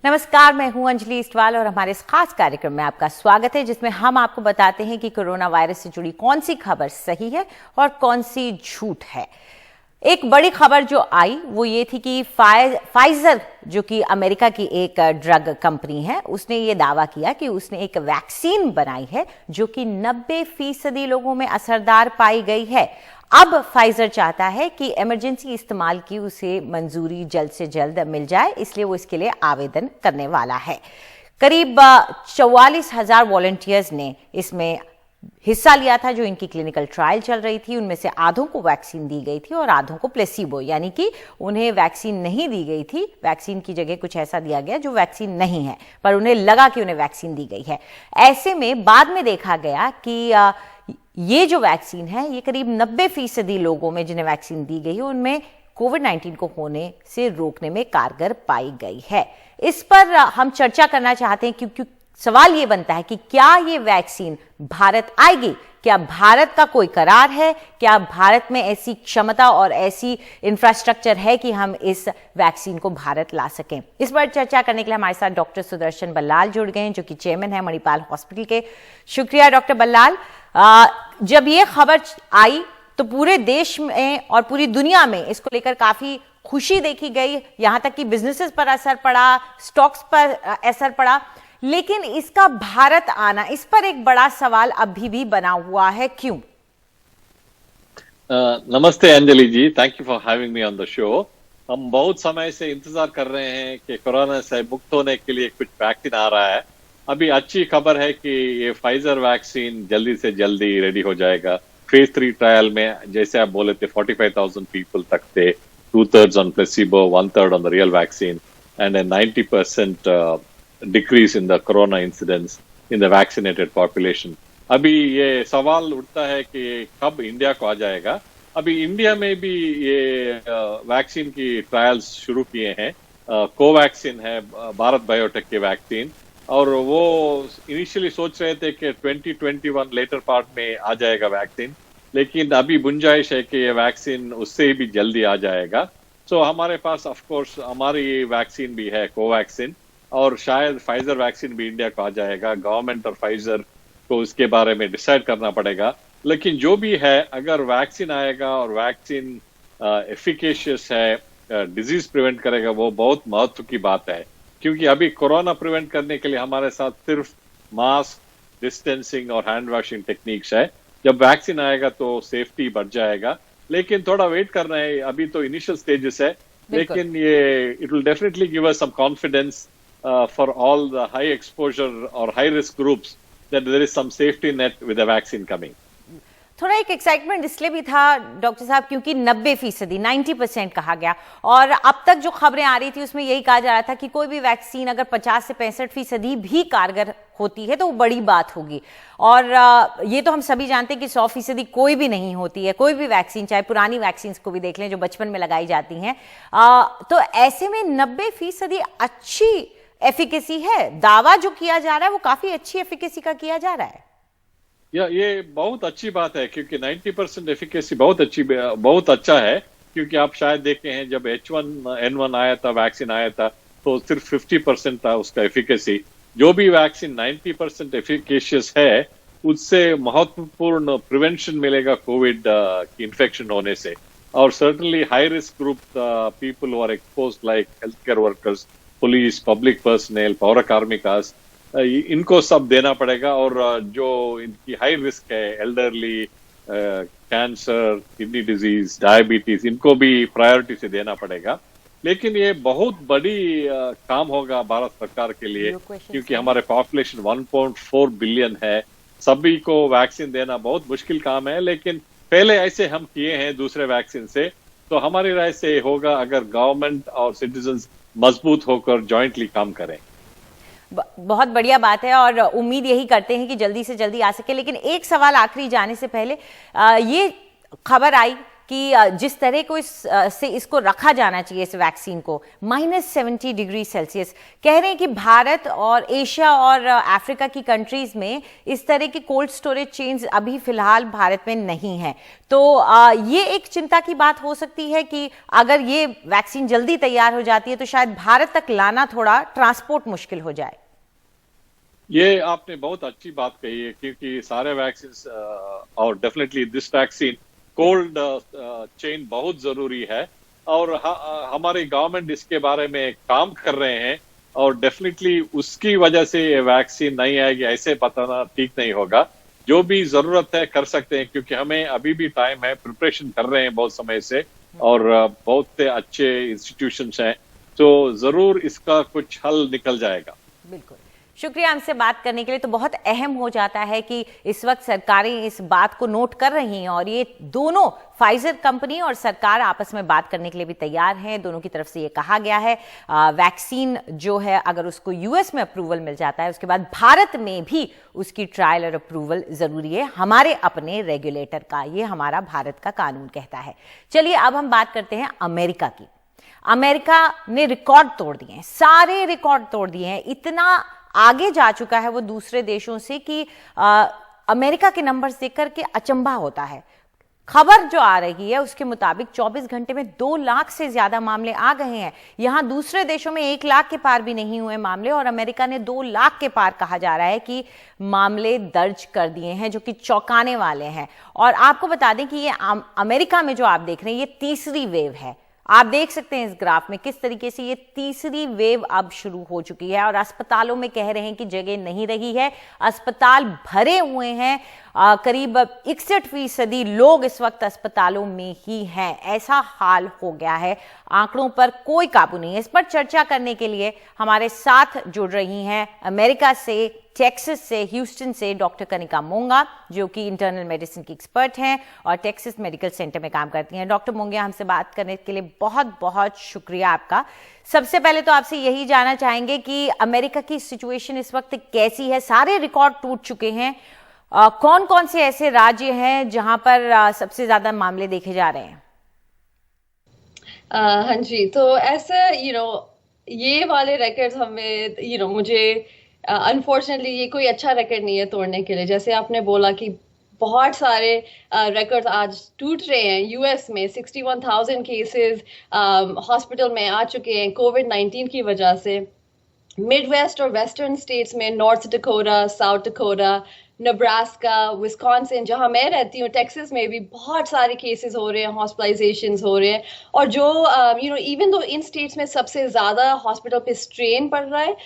नमस्कार, मैं हूं अंजलि इस्टवाल और हमारे इस खास कार्यक्रम में आपका स्वागत है, जिसमें हम आपको बताते हैं कि कोरोना वायरस से जुड़ी कौन सी खबर सही है और कौन सी झूठ है। एक बड़ी खबर जो आई वो ये थी कि फाइजर, जो कि अमेरिका की एक ड्रग कंपनी है, उसने ये दावा किया कि उसने एक वैक्सीन बनाई है जो कि 90% लोगों में असरदार पाई गई है। अब फाइजर चाहता है कि इमरजेंसी इस्तेमाल की उसे मंजूरी जल्द से जल्द मिल जाए, इसलिए वो इसके लिए आवेदन करने वाला है। करीब 44,000 वॉलंटियर्स ने इसमें हिस्सा लिया था जो इनकी क्लिनिकल ट्रायल चल रही थी। उनमें से आधों को वैक्सीन दी गई थी और आधों को प्लेसिबो, यानी कि उन्हें वैक्सीन नहीं दी गई थी, वैक्सीन की जगह कुछ ऐसा दिया गया जो वैक्सीन नहीं है, पर उन्हें लगा कि उन्हें वैक्सीन दी गई है। ऐसे में बाद में देखा गया कि ये जो वैक्सीन है ये करीब 90% लोगों में जिन्हें वैक्सीन दी गई है उनमें कोविड-19 को होने से रोकने में कारगर पाई गई है। इस पर हम चर्चा करना चाहते हैं क्योंकि सवाल ये बनता है कि क्या ये वैक्सीन भारत आएगी? क्या भारत का कोई करार है? क्या भारत में ऐसी क्षमता और ऐसी इंफ्रास्ट्रक्चर है कि हम इस वैक्सीन को भारत ला सकें? इस पर चर्चा करने के लिए हमारे साथ डॉक्टर सुदर्शन बल्लाल जुड़ गए हैं, जो कि चेयरमैन है मणिपाल हॉस्पिटल के। शुक्रिया डॉक्टर बल्लाल। जब ये खबर आई तो पूरे देश में और पूरी दुनिया में इसको लेकर काफी खुशी देखी गई, यहां तक कि बिजनेसेस पर असर पड़ा, स्टॉक्स पर असर पड़ा, लेकिन इसका भारत आना, इस पर एक बड़ा सवाल अभी भी बना हुआ है, क्यों? नमस्ते Anjali ji, thank you for having me on the show. हम बहुत समय से इंतजार कर रहे हैं कि कोरोना से मुक्त होने के लिए कुछ वैक्सीन आ रहा है। अभी अच्छी खबर है कि ये फाइजर वैक्सीन जल्दी से जल्दी रेडी हो जाएगा। फेज 3 ट्रायल में, जैसे आप बोले थे, 45,000 पीपल तक थे, 2/3 on placebo, 1/3 on the real vaccine, and 90% decrease in the corona incidence in the vaccinated population. अभी ये सवाल उठता है कि कब इंडिया को आ जाएगा। अभी इंडिया में भी ये वैक्सीन की ट्रायल्स शुरू किए हैं। कोवैक्सीन है, भारत बायोटेक की वैक्सीन, और वो इनिशियली सोच रहे थे कि 2021 लेटर पार्ट में आ जाएगा वैक्सीन, लेकिन अभी गुंजाइश है कि ये वैक्सीन उससे भी जल्दी आ जाएगा। सो हमारे पास ऑफ कोर्स हमारी वैक्सीन भी है, कोवैक्सीन, और शायद फाइजर वैक्सीन भी इंडिया को आ जाएगा। गवर्नमेंट और फाइजर को उसके बारे में डिसाइड करना पड़ेगा, लेकिन जो भी है, अगर वैक्सीन आएगा और वैक्सीन एफिकेशियस है, डिजीज प्रिवेंट करेगा, वो बहुत महत्व की बात है। क्योंकि अभी कोरोना प्रिवेंट करने के लिए हमारे साथ सिर्फ मास्क, डिस्टेंसिंग और हैंड वॉशिंग टेक्निक्स है। जब वैक्सीन आएगा तो सेफ्टी बढ़ जाएगा, लेकिन थोड़ा वेट करना है। अभी तो इनिशियल स्टेजेस है, लेकिन ये it will definitely give us some confidence for all the high exposure or high risk groups that there is some safety net with the vaccine coming. थोड़ा एक एक्साइटमेंट इसलिए भी था डॉक्टर साहब क्योंकि 90%, 90% कहा गया, और अब तक जो खबरें आ रही थी उसमें यही कहा जा रहा था कि कोई भी वैक्सीन अगर 50 से 65% भी कारगर होती है तो वो बड़ी बात होगी। और ये तो हम सभी जानते हैं कि 100% कोई भी नहीं होती है, कोई भी वैक्सीन, चाहे पुरानी वैक्सीन को भी देख लें जो बचपन में लगाई जाती हैं। तो ऐसे में 90% अच्छी एफिकेसी है। दावा जो किया जा रहा है वो काफी अच्छी एफिकेसी का किया जा रहा है। ये बहुत अच्छी बात है, क्योंकि 90% एफिकेसी बहुत अच्छा है। क्योंकि आप शायद देखे हैं, जब H1N1 आया था, वैक्सीन आया था, तो सिर्फ 50% था उसका एफिकेसी। जो भी वैक्सीन 90% एफिकेशियस है, उससे महत्वपूर्ण प्रिवेंशन मिलेगा कोविड की इन्फेक्शन होने से। और certainly high risk group people who are exposed, like health care workers, police, public personnel, पौर कार्मिकास, इनको सब देना पड़ेगा। और जो इनकी हाई रिस्क है, elderly, cancer, kidney disease, diabetes, इनको भी प्रायोरिटी से देना पड़ेगा। लेकिन ये बहुत बड़ी काम होगा भारत सरकार के लिए, क्योंकि हमारे पॉपुलेशन 1.4 बिलियन है। सभी को वैक्सीन देना बहुत मुश्किल काम है, लेकिन पहले ऐसे हम किए हैं दूसरे वैक्सीन से। तो हमारी राय से होगा अगर गवर्नमेंट और सिटीजन्स मजबूत होकर जॉइंटली काम करें। बहुत बढ़िया बात है और उम्मीद यही करते हैं कि जल्दी से जल्दी आ सके। लेकिन एक सवाल आखिरी जाने से पहले, ये खबर आई कि जिस तरह को से इसको रखा जाना चाहिए, इस वैक्सीन को -70 डिग्री सेल्सियस, कह रहे हैं कि भारत और एशिया और अफ्रीका की कंट्रीज में इस तरह की कोल्ड स्टोरेज चेन्स अभी फिलहाल भारत में नहीं है। तो ये एक चिंता की बात हो सकती है कि अगर ये वैक्सीन जल्दी तैयार हो जाती है तो शायद भारत तक लाना, थोड़ा ट्रांसपोर्ट मुश्किल हो जाए। ये आपने बहुत अच्छी बात कही है, क्योंकि सारे वैक्सीन और definitely this vaccine cold chain बहुत जरूरी है, और हमारी गवर्नमेंट इसके बारे में काम कर रहे हैं, और डेफिनेटली उसकी वजह से ये वैक्सीन नहीं आएगी ऐसे बताना ठीक नहीं होगा। जो भी जरूरत है कर सकते हैं, क्योंकि हमें अभी भी टाइम है, प्रिपरेशन कर रहे हैं बहुत समय से, और बहुत अच्छे इंस्टीट्यूशंस हैं, तो जरूर इसका कुछ हल निकल जाएगा। बिल्कुल, शुक्रिया हमसे बात करने के लिए। तो बहुत अहम हो जाता है कि इस वक्त सरकारें इस बात को नोट कर रही हैं, और ये दोनों, फाइजर कंपनी और सरकार, आपस में बात करने के लिए भी तैयार हैं। दोनों की तरफ से ये कहा गया है वैक्सीन जो है, अगर उसको यूएस में अप्रूवल मिल जाता है, उसके बाद भारत में भी उसकी ट्रायल और अप्रूवल जरूरी है, हमारे अपने रेगुलेटर का। ये हमारा भारत का कानून कहता है। चलिए अब हम बात करते हैं अमेरिका की। अमेरिका ने रिकॉर्ड तोड़ दिए हैं, सारे रिकॉर्ड तोड़ दिए हैं। इतना आगे जा चुका है वो दूसरे देशों से कि अमेरिका के नंबर्स देखकर के अचंभा होता है। खबर जो आ रही है उसके मुताबिक 24 घंटे में 2 लाख से ज्यादा मामले आ गए हैं। यहां दूसरे देशों में 1 लाख के पार भी नहीं हुए मामले, और अमेरिका ने 2 लाख के पार कहा जा रहा है कि मामले दर्ज कर दिए हैं, जो कि चौंकाने वाले हैं। और आपको बता दें कि ये अमेरिका में जो आप देख रहे हैं, ये तीसरी वेव है। आप देख सकते हैं इस ग्राफ में किस तरीके से ये तीसरी वेव अब शुरू हो चुकी है, और अस्पतालों में कह रहे हैं कि जगह नहीं रही है, अस्पताल भरे हुए हैं। करीब 61% लोग इस वक्त अस्पतालों में ही हैं। ऐसा हाल हो गया है, आंकड़ों पर कोई काबू नहीं है। इस पर चर्चा करने के लिए हमारे साथ जुड़ रही हैं अमेरिका से, टेक्सास से, ह्यूस्टन से डॉक्टर कनिका मोंगा, जो कि इंटरनल मेडिसिन की एक्सपर्ट हैं और टेक्सास मेडिकल सेंटर में काम करती हैं। डॉक्टर मोंगा, हमसे बात करने के लिए बहुत बहुत शुक्रिया आपका। सबसे पहले तो आपसे यही जानना चाहेंगे कि अमेरिका की सिचुएशन इस वक्त कैसी है? सारे रिकॉर्ड टूट चुके हैं। कौन कौन से ऐसे राज्य हैं जहां पर सबसे ज्यादा मामले देखे जा रहे हैं? हाँ जी, तो ऐसे ये वाले रिकॉर्ड्स हमें मुझे अनफॉर्चुनेटली ये कोई अच्छा रिकॉर्ड नहीं है तोड़ने के लिए। जैसे आपने बोला कि बहुत सारे रिकॉर्ड्स आज टूट रहे हैं। यूएस में 61,000 केसेस हॉस्पिटल में आ चुके हैं कोविड-19 की वजह से। मिडवेस्ट और वेस्टर्न स्टेट्स में, north Dakota, south Dakota, Nebraska, Wisconsin, जहां मैं रहती हूँ, टेक्सास में भी बहुत सारे केसेस हो रहे हैं, हॉस्पिटलाइजेशंस हो रहे हैं। और जो इवन दो इन स्टेट्स में सबसे ज्यादा हॉस्पिटल पे स्ट्रेन पड़ रहा है,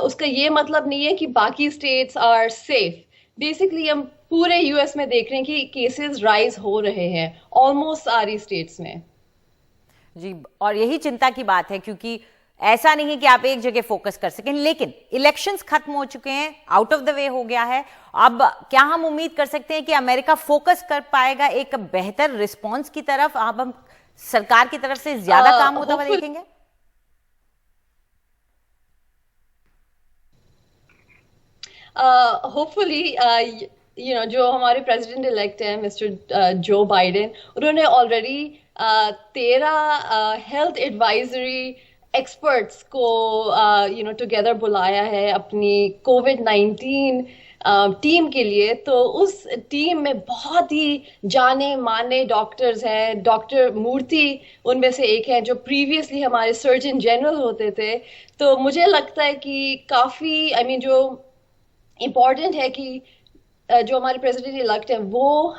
उसका ये मतलब नहीं है कि बाकी स्टेट्स आर सेफ। बेसिकली हम पूरे यूएस में देख रहे हैं कि केसेस राइज हो रहे हैं ऑलमोस्ट सारी स्टेट्स में। जी, और यही चिंता की बात है, क्योंकि ऐसा नहीं है कि आप एक जगह फोकस कर सकें, लेकिन इलेक्शंस खत्म हो चुके हैं, आउट ऑफ द वे हो गया है। अब क्या हम उम्मीद कर सकते हैं कि अमेरिका फोकस कर पाएगा एक बेहतर रिस्पांस की तरफ? अब हम सरकार की तरफ से ज्यादा काम होता हुआ देखेंगे? होपफुली जो हमारे प्रेसिडेंट इलेक्ट हैं मिस्टर जो बाइडेन, उन्होंने ऑलरेडी 13 हेल्थ एडवाइजरी एक्सपर्ट्स को टुगेदर बुलाया है अपनी कोविड-19 टीम के लिए। तो उस टीम में बहुत ही जाने माने डॉक्टर्स हैं। डॉक्टर मूर्ति उनमें से एक हैं, जो प्रीवियसली हमारे सर्जन जनरल होते थे। तो मुझे लगता है कि काफ़ी जो इम्पॉर्टेंट है कि जो हमारे प्रेसिडेंट इलेक्ट हैं वो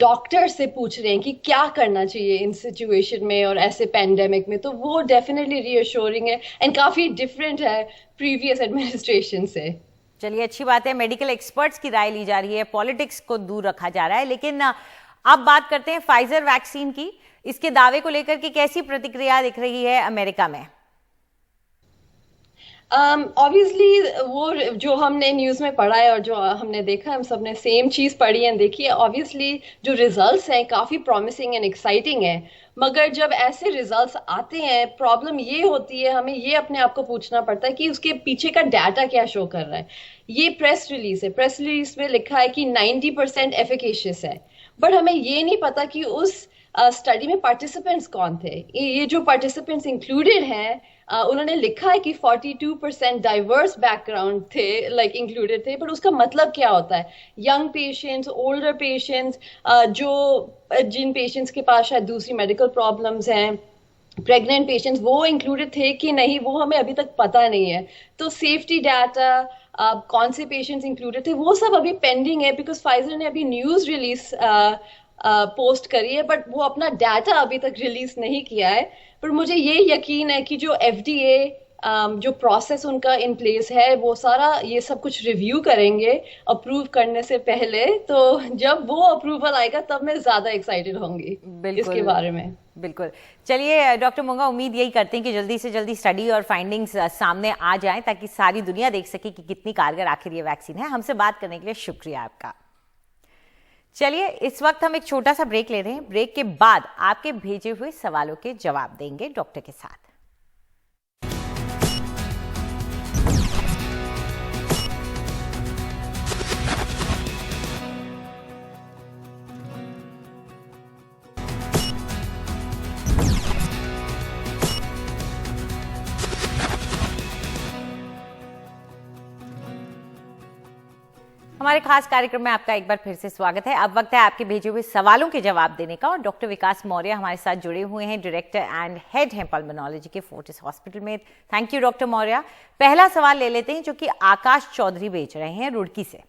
डॉक्टर से पूछ रहे हैं कि क्या करना चाहिए इन सिचुएशन में और ऐसे पैंडेमिक में। तो वो डेफिनेटली रीअश्योरिंग है एंड काफ़ी डिफरेंट है प्रीवियस एडमिनिस्ट्रेशन से। चलिए, अच्छी बात है, मेडिकल एक्सपर्ट्स की राय ली जा रही है, पॉलिटिक्स को दूर रखा जा रहा है। लेकिन अब बात करते हैं फाइजर वैक्सीन की। इसके दावे को लेकर के कैसी प्रतिक्रिया दिख रही है अमेरिका में? ऑब्वियसली वो जो हमने न्यूज़ में पढ़ा है और जो हमने देखा है, हम सब ने सेम चीज़ पढ़ी है, देखी है। ऑब्वियसली जो रिजल्ट्स हैं काफ़ी प्रॉमिसिंग एंड एक्साइटिंग है, मगर जब ऐसे रिजल्ट्स आते हैं, प्रॉब्लम ये होती है, हमें ये अपने आप को पूछना पड़ता है कि उसके पीछे का डाटा क्या शो कर रहा है। ये प्रेस रिलीज है, प्रेस रिलीज में लिखा है कि 90% एफिकेशियस है, बट हमें ये नहीं पता कि उस स्टडी में पार्टिसिपेंट्स कौन थे। ये जो पार्टिसिपेंट्स इंक्लूडेड हैं, उन्होंने लिखा है कि 42% डाइवर्स बैकग्राउंड थे, लाइक इंक्लूडेड थे, बट उसका मतलब क्या होता है? यंग पेशेंट्स, ओल्डर पेशेंट्स, जिन पेशेंट्स के पास शायद दूसरी मेडिकल प्रॉब्लम्स हैं, प्रेग्नेंट पेशेंट्स, वो इंक्लूडेड थे कि नहीं वो हमें अभी तक पता नहीं है। तो सेफ्टी डाटा, कौन से पेशेंट्स इंक्लूडेड थे, वो सब अभी पेंडिंग है, बिकॉज फाइजर ने अभी न्यूज रिलीज पोस्ट करी है, बट वो अपना डाटा अभी तक रिलीज नहीं किया है। पर मुझे ये यकीन है कि जो FDA जो प्रोसेस उनका इन प्लेस है, वो सारा ये सब कुछ रिव्यू करेंगे अप्रूव करने से पहले। तो जब वो अप्रूवल आएगा तब मैं ज्यादा एक्साइटेड होंगी इसके बारे में। बिल्कुल। चलिए डॉक्टर मोंगा, उम्मीद यही करते हैं कि जल्दी से जल्दी स्टडी और फाइंडिंग्स सामने आ जाएं ताकि सारी दुनिया देख सके कि कितनी कारगर आखिर ये वैक्सीन है। हमसे बात करने के लिए शुक्रिया आपका। चलिए इस वक्त हम एक छोटा सा ब्रेक ले रहे हैं। ब्रेक के बाद आपके भेजे हुए सवालों के जवाब देंगे डॉक्टर के साथ। हमारे खास कार्यक्रम में आपका एक बार फिर से स्वागत है। अब वक्त है आपके भेजे हुए सवालों के जवाब देने का और डॉक्टर विकास मौर्य हमारे साथ जुड़े हुए हैं, डायरेक्टर एंड हेड हैं पल्मोनोलॉजी के फोर्टिस हॉस्पिटल में। Thank you doctor Maurya. पहला सवाल ले लेते हैं जो कि आकाश चौधरी भेज रहे हैं रुड़की से।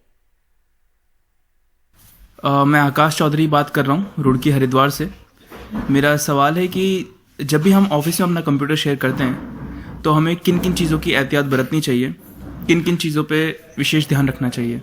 मैं आकाश चौधरी बात कर रहा हूँ रुड़की हरिद्वार से। मेरा सवाल है कि जब भी हम ऑफिस में अपना कंप्यूटर शेयर करते हैं तो हमें किन किन चीज़ों की एहतियात बरतनी चाहिए, किन किन चीज़ों पे विशेष ध्यान रखना चाहिए?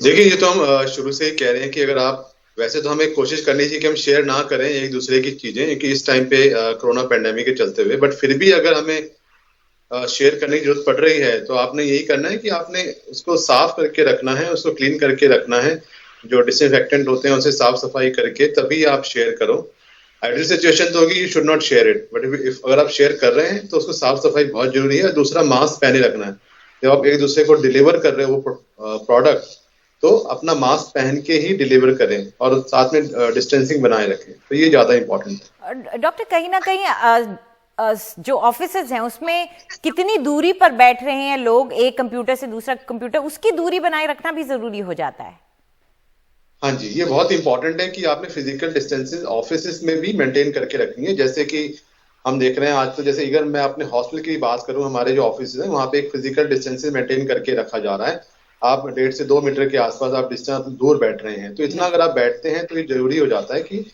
देखिए, ये तो हम शुरू से ही कह रहे हैं कि अगर आप, वैसे तो हमें कोशिश करनी चाहिए कि हम शेयर ना करें एक दूसरे की चीजें, क्योंकि इस टाइम पे कोरोना पेंडेमिक के चलते हुए, बट फिर भी अगर हमें शेयर करने की जरूरत पड़ रही है तो आपने यही करना है कि आपने उसको साफ करके रखना है, उसको क्लीन करके रखना है, जो डिसइंफेक्टेंट होते हैं उनसे साफ सफाई करके तभी आप शेयर करो। आइडियल सिचुएशन तो होगी you should not share it, but अगर आप शेयर कर रहे हैं तो उसको साफ सफाई बहुत जरूरी है। दूसरा, मास्क पहने रखना है। जब आप एक दूसरे को डिलीवर कर रहे हो वो प्रोडक्ट, तो अपना मास्क पहन के ही डिलीवर करें और साथ में डिस्टेंसिंग बनाए रखें, तो ये ज्यादा इंपॉर्टेंट है। डॉक्टर, कहीं ना कहीं जो ऑफिसेज हैं उसमें कितनी दूरी पर बैठ रहे हैं लोग, एक कंप्यूटर से दूसरा कंप्यूटर, उसकी दूरी बनाए रखना भी जरूरी हो जाता है। हाँ जी, ये बहुत इंपॉर्टेंट है कि आपने फिजिकल डिस्टेंसेस ऑफिस में भी मेंटेन करके रखनी है। जैसे कि हम देख रहे हैं आज तो, जैसे अगर मैं अपने हॉस्पिटल की बात करूं, हमारे जो ऑफिस है वहाँ पे एक फिजिकल डिस्टेंसेस मेंटेन करके रखा जा रहा है। आप 1.5 से 2 मीटर के आसपास आप डिस्टेंस दूर बैठ रहे हैं, तो इतना अगर आप बैठते हैं तो ये जरूरी हो जाता है कि,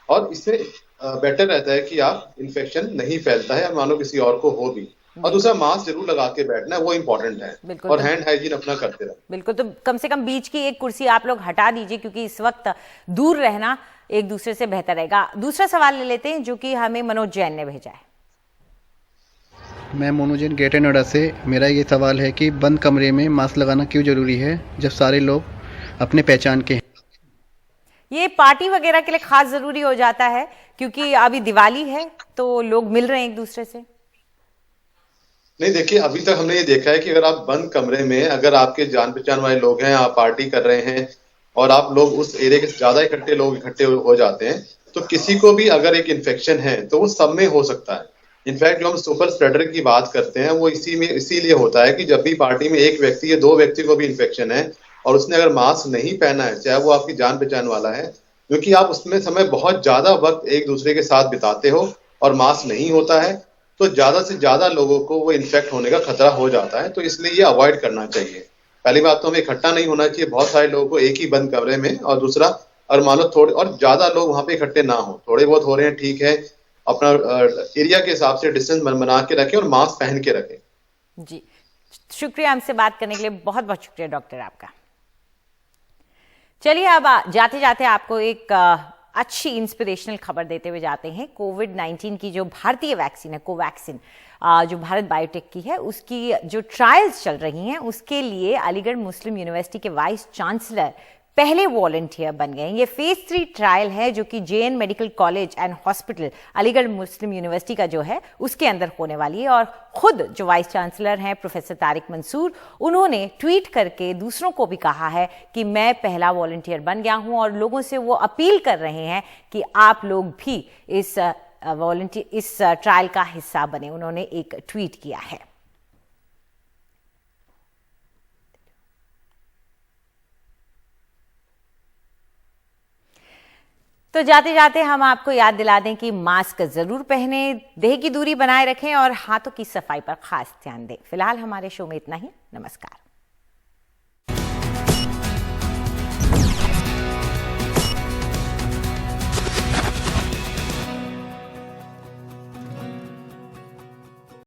और इससे बेटर रहता है कि आप इन्फेक्शन नहीं फैलता है, मानो किसी और को हो भी। और दूसरा, मास्क जरूर लगा के बैठना है, वो इंपॉर्टेंट है, और हैंड हाइजीन अपना करते रहें। बिल्कुल। तो कम से कम बीच की एक कुर्सी आप लोग हटा दीजिए, क्योंकि इस वक्त दूर रहना एक दूसरे से बेहतर रहेगा। दूसरा सवाल ले लेते हैं जो कि हमें मनोज जैन ने भेजा है। मैं मनोज जैन, ग्रेटर नोएडा से। मेरा ये सवाल है कि बंद कमरे में मास्क लगाना क्यों जरूरी है जब सारे लोग अपने पहचान के हैं? ये पार्टी वगैरह के लिए खास जरूरी हो जाता है, क्योंकि अभी दिवाली है तो लोग मिल रहे हैं एक दूसरे से। नहीं, देखिए, अभी तक हमने ये देखा है कि अगर आप बंद कमरे में, अगर आपके जान पहचान वाले लोग हैं, आप पार्टी कर रहे हैं और आप लोग उस एरिया के ज्यादा इकट्ठे हो जाते हैं, तो किसी को भी अगर एक इन्फेक्शन है तो वो सब में हो सकता है। इनफैक्ट जो हम सुपर स्प्रेडर की बात करते हैं वो इसीलिए होता है कि जब भी पार्टी में एक व्यक्ति या 2 व्यक्ति को भी इन्फेक्शन है और उसने अगर मास्क नहीं पहना है, चाहे वो आपकी जान पहचान वाला है, क्योंकि आप उसमें समय बहुत ज्यादा वक्त एक दूसरे के साथ बिताते हो और मास्क नहीं होता है, तो ज्यादा से ज्यादा लोगों को वो इन्फेक्ट होने का खतरा हो जाता है। तो इसलिए ये अवॉइड करना चाहिए। पहली बात तो हमें इकट्ठा नहीं होना चाहिए बहुत सारे लोगों को एक ही बंद कमरे में, और दूसरा, और मान लो थोड़े और ज्यादा लोग वहां पे इकट्ठे ना हो, थोड़े बहुत हो रहे हैं ठीक है, अपना एरिया के हिसाब से डिस्टेंस बना के रखें और मास्क पहन के रखें। जी, शुक्रिया हमसे बात करने के लिए, बहुत बहुत शुक्रिया डॉक्टर आपका। चलिए अब जाते जाते आपको एक अच्छी इंस्पिरेशनल खबर देते हुए जाते हैं। कोविड-19 की जो भारतीय वैक्सीन है, कोवैक्सिन, जो भारत बायोटेक की है, उसकी जो ट्रायल्स चल रही हैं उसके लिए अलीगढ़ मुस्लिम यूनिवर्सिटी के वाइस चांसलर पहले वॉलंटियर बन गए। ये फेज 3 ट्रायल है जो कि JN medical college and hospital Aligarh Muslim University का जो है उसके अंदर होने वाली है। और खुद जो वाइस चांसलर हैं प्रोफेसर तारिक मंसूर, उन्होंने ट्वीट करके दूसरों को भी कहा है कि मैं पहला वॉलंटियर बन गया हूं और लोगों से वो अपील कर रहे हैं कि आप लोग भी इस ट्रायल का हिस्सा बने। उन्होंने एक ट्वीट किया है। तो जाते जाते हम आपको याद दिला दें कि मास्क जरूर पहने, देह की दूरी बनाए रखें और हाथों की सफाई पर खास ध्यान दें। फिलहाल हमारे शो में इतना ही। नमस्कार।